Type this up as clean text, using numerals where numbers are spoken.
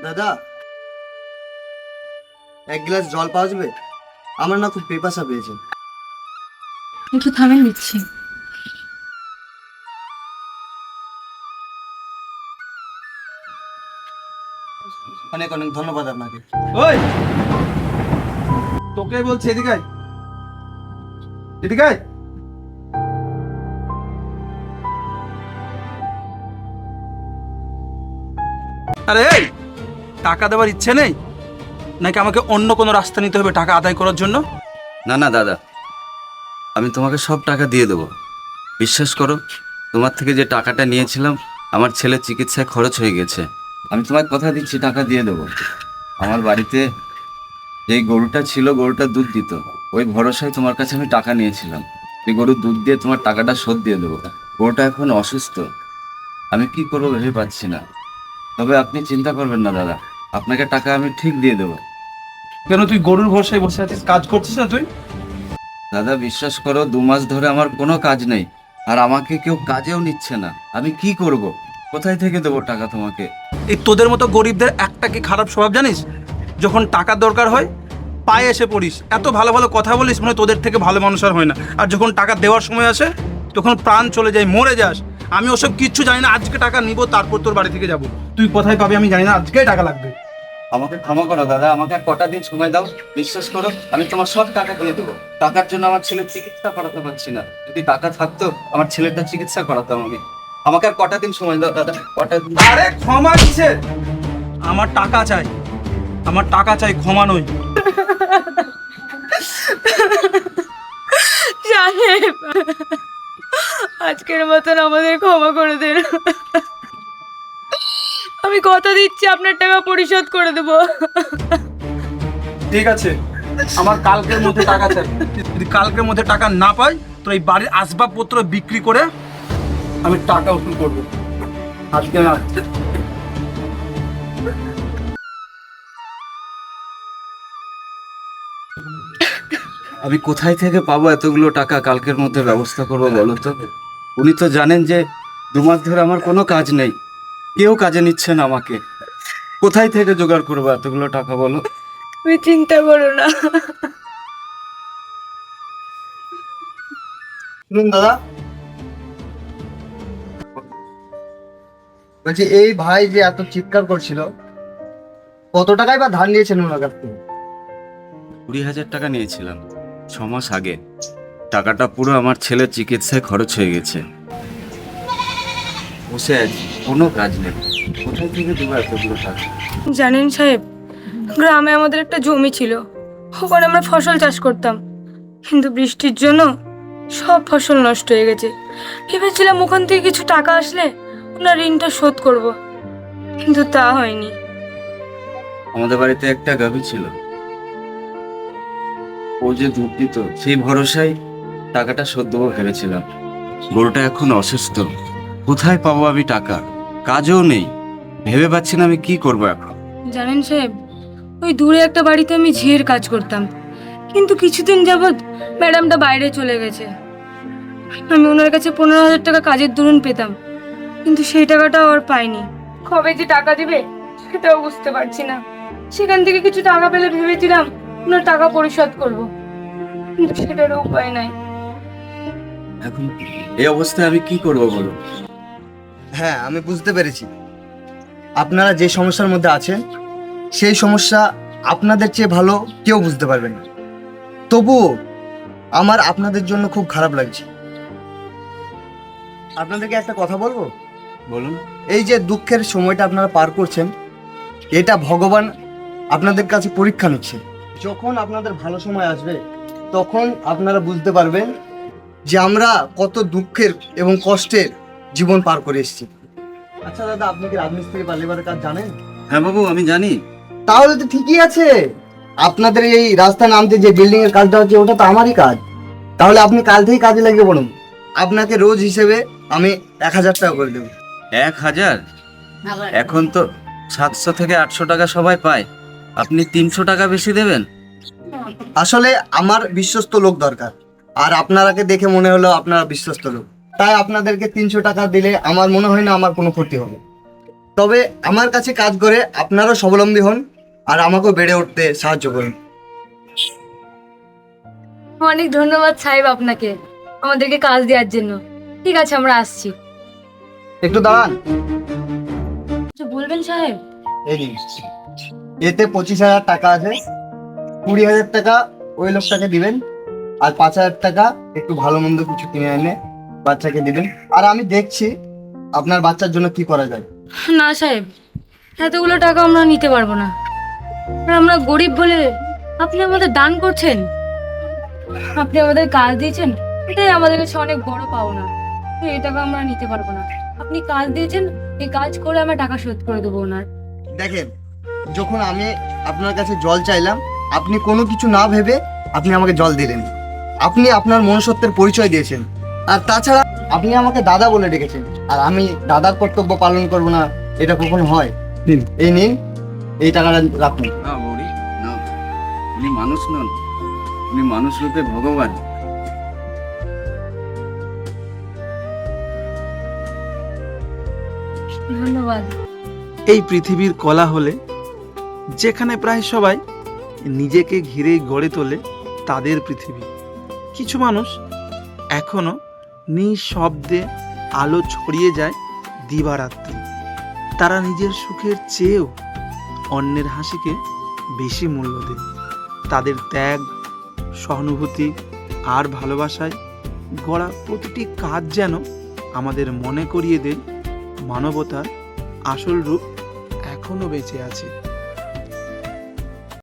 দাদা, এক গ্লাস জল পাওয়া যাবে? আমার না খুব পিপাসা পেয়েছে। একটু থামেন, দিচ্ছি। অনেক অনেক ধন্যবাদ আপনাকে। ওই তোকে বলছি, এদিকে আয়, এদিকে আয়। আরে এই, টাকা দেওয়ার ইচ্ছে নেই নাকি আমাকে অন্য কোনো রাস্তা নিতে হবে টাকা আদায় করার জন্য? না না দাদা, আমি তোমাকে সব টাকা দিয়ে দেবো। বিশ্বাস করো, তোমার থেকে যে টাকাটা নিয়েছিলাম আমার ছেলের চিকিৎসায় খরচ হয়ে গেছে। আমি তোমায় কথা দিচ্ছি, টাকা দিয়ে দেবো। আমার বাড়িতে যেই গরুটা ছিল, গরুটা দুধ দিত, ওই ভরসায় তোমার কাছে আমি টাকা নিয়েছিলাম। এই গরুর দুধ দিয়ে তোমার টাকাটা শোধ দিয়ে দেবো। গরুটা এখন অসুস্থ, আমি কি করবো ভেবে পাচ্ছি না। তবে আপনি চিন্তা করবেন না দাদা, আপনাকে টাকা আমি ঠিক দিয়ে দেবো। কেন তুই গরুর ভরসায় বসে আছিস? কাজ করছিস না তুই? দাদা বিশ্বাস করো, 2 মাস ধরে আমার কোনো কাজ নেই, আর আমাকে কেউ কাজেও নিচ্ছে না। আমি কি করব? কোথায় থেকে দেবো টাকা তোমাকে? এই তোদের মতো গরিবদের একটা কি খারাপ স্বভাব জানিস? যখন টাকার দরকার হয় পায়ে এসে পড়িস, এত ভালো ভালো কথা বলিস, মনে হয় তোদের থেকে ভালো মানুষ আর হয় না। আর যখন টাকা দেওয়ার সময় আসে তখন প্রাণ চলে যায়, মরে যাস। আমি ওসব কিচ্ছু জানি না। আজকে টাকা নিব, তারপর তোর বাড়ি থেকে যাব। তুই কোথায় পাবি আমি জানি না, আজকেই টাকা লাগবে। আমাকে ক্ষমা করো দাদা, আমাকে আর কটা দিন সময় দাও। বিশ্বাস করো, আমি তোমার সব টাকা দিয়ে দেবো। টাকার জন্য আমার ছেলের চিকিৎসা করাতে পারছি না। যদি টাকা থাকতো আমার ছেলেটা চিকিৎসা করাতাম আমি। আমাকে আর কটা দিন সময় দাও দাদা, কটা দিন। আরে ক্ষমা কিসের? আমার টাকা চাই, আমার টাকা চাই, ক্ষমা নই। সাহেব, আজকের মতন আমাদের ক্ষমা করে দেন। আমি কথা দিচ্ছি আপনার টাকা পরিশোধ করে দেবো। ঠিক আছে, আমার কালকের মধ্যে টাকা চাই। যদি কালকের মধ্যে টাকা না পাই তো এই বাড়ির আসবাবপত্র বিক্রি করে আমি টাকা উসুল করবো। আজকে না। আমি কোথায় থেকে পাবো এতগুলো টাকা? কালকের মধ্যে ব্যবস্থা করবো বলো তো? উনি তো জানেন যে 2 মাস ধরে আমার কোনো কাজ নেই, কেউ কাজে নিচ্ছে না আমাকে। কোথায় থেকে জোগাড় করবো এতগুলো টাকা বলো? তুমি চিন্তা করো না। শুনুন দাদা, বলছি এই ভাই যে এত চিৎকার করছিল, কত টাকাই বা ধার নিয়েছেন ওনার কাছ থেকে? 20,000 টাকা নিয়েছিলাম 6 মাস আগে। টাকাটা পুরো আমার ছেলের চিকিৎসায় খরচ হয়ে গেছে। বসে আছি, কোনো কাজ নেই। কোথায় থেকে দেবো এতগুলো টাকা? জানেন সাহেব, গ্রামে আমাদের একটা জমি ছিল, ওখানে আমরা ফসল চাষ করতাম, কিন্তু বৃষ্টির জন্য সব ফসল নষ্ট হয়ে গেছে। ভেবেছিলাম ওখান থেকে কিছু টাকা আসলে ওনার ঋণটা শোধ করব, কিন্তু তা হয়নি। আমাদের বাড়িতে একটা গাভী ছিল, ও যে দুধ দিত, সেই ভরসায় টাকাটা শোধ দেবো ভেবেছিলাম। গরুটা এখন অসুস্থ, কোথায় পাবো আমি টাকা? কাজও নেই, ভেবে পাচ্ছি না আমি কি করবো এখন। জানেন সাহেব, ওই দূরে একটা বাড়িতে আমি ঝিয়ের কাজ করতাম, কিন্তু কিছুদিন যাবৎ ম্যাডামটা বাইরে চলে গেছে। আমি ওনার কাছে 15,000 টাকা কাজের দরুন পেতাম, কিন্তু সেই টাকাটাও আর পাইনি। কবে যে টাকা দিবে সেটাও বুঝতে পারছি না। সেখান থেকে কিছু টাকা পেলে ভেবেছিলাম ওনার টাকা পরিশোধ করব, কিন্তু সেটারও উপায় নাই। এখন এই অবস্থায় আমি কি করবো বলো? হ্যাঁ, আমি বুঝতে পেরেছি আপনারা যে সমস্যার মধ্যে আছেন। সেই সমস্যা আপনাদের চেয়ে ভালো কেউ বুঝতে পারবে না। তবুও আমার আপনাদের জন্য খুব খারাপ লাগছে। আপনাদেরকে একটা কথা বলবো। বলুন। এই যে দুঃখের সময়টা আপনারা পার করছেন, এটা ভগবান আপনাদের কাছে পরীক্ষা নিচ্ছে। যখন আপনাদের ভালো সময় আসবে তখন আপনারা বুঝতে পারবেন যে আমরা কত দুঃখের এবং কষ্টের জীবন পার করে এসেছি। আচ্ছা দাদা, আপনি কি রাজমিস্ত্রি বা লেবারের কাজ জানেন? হ্যাঁ বাবু, আমি জানি। তাহলে তো ঠিকই আছে। আপনাদের এই রাস্তা নামতে যে বিল্ডিং এর কাজটা হচ্ছে, ওটা তো আমারই কাজ। তাহলে আপনি কাল থেকেই কাজে লেগে পড়ুন। আপনাকে রোজ হিসেবে আমি 1,000 টাকা করে দেবো। 1,000? এখন তো 700 থেকে 800 টাকা সবাই পায়, আপনি 300 টাকা বেশি দেবেন? আসলে আমার বিশ্বস্ত লোক দরকার, আর আপনারাকে দেখে মনে হলো আপনারা বিশ্বস্ত লোক, তাই আপনাদেরকে 300 টাকা দিলে আমার মনে হয় না আমার কোনো ক্ষতি হবে। তবে আমার কাছে কাজ করে আপনারাও স্বাবলম্বী হন আর আমাকেও বেড়ে উঠতে সাহায্য করুন। অনেক ধন্যবাদ সাহেব আপনাকে আমাদেরকে কাজ দেওয়ার জন্য। ঠিক আছে, আমরা আসছি। একটু দাঁড়ান। কিছু বলবেন সাহেব? এই নিন, এতে 25,000 টাকা আছে। 20,000 টাকা ওই লোকটাকে দিবেন, আর 5,000 টাকা একটু ভালো মন্দ কিছু কিনে এনে বাচ্চাকে দিবেন। আর আমি দেখছি আপনার বাচ্চার জন্য কি করা যায়। না সাহেব, এতগুলো টাকা আমরা নিতে পারবো না। আর আমরা গরিব বলে আপনি আমাদের দান করছেন, আপনি আমাদের কাজ দিয়েছেন, এটাই আমাদের কাছে অনেক বড় পাওনা। তো এই টাকা আমরা নিতে পারবো না। আপনি কাজ দিয়েছেন, এই কাজ করে আমরা টাকা শোধ করে দেবো ওনার। দেখেন, যখন আমি আপনার কাছে জল চাইলাম, আপনি কোনো কিছু না ভেবে আপনি আমাকে জল দিলেন। আপনি আপনার মনুষ্যত্বের পরিচয় দিয়েছেন। আর তাছাড়া আপনি আমাকে দাদা বলে ডেকেছেন, আর আমি দাদার কর্তব্য পালন করব না, এটা কখনো হয়? নিন, এই নিন, এই টাকাটা রাখুন। না বৌদি, না, উনি মানুষ নন, উনি মানুষ রূপে ভগবান। ধন্যবাদ। এই পৃথিবীর কলা হলে যেখানে প্রায় সবাই নিজেকে ঘিরেই গড়ে তোলে তাদের পৃথিবী। কিছু মানুষ এখনো নিঃশব্দে আলো ছড়িয়ে যায় দিবারাত্রি। তারা নিজের সুখের চেয়েও অন্যের হাসিকে বেশি মূল্য দেয়। তাদের ত্যাগ, সহানুভূতি আর ভালোবাসায় গড়া প্রতিটি কাজ যেন আমাদের মনে করিয়ে দেয় মানবতার আসল রূপ এখনো বেঁচে আছে।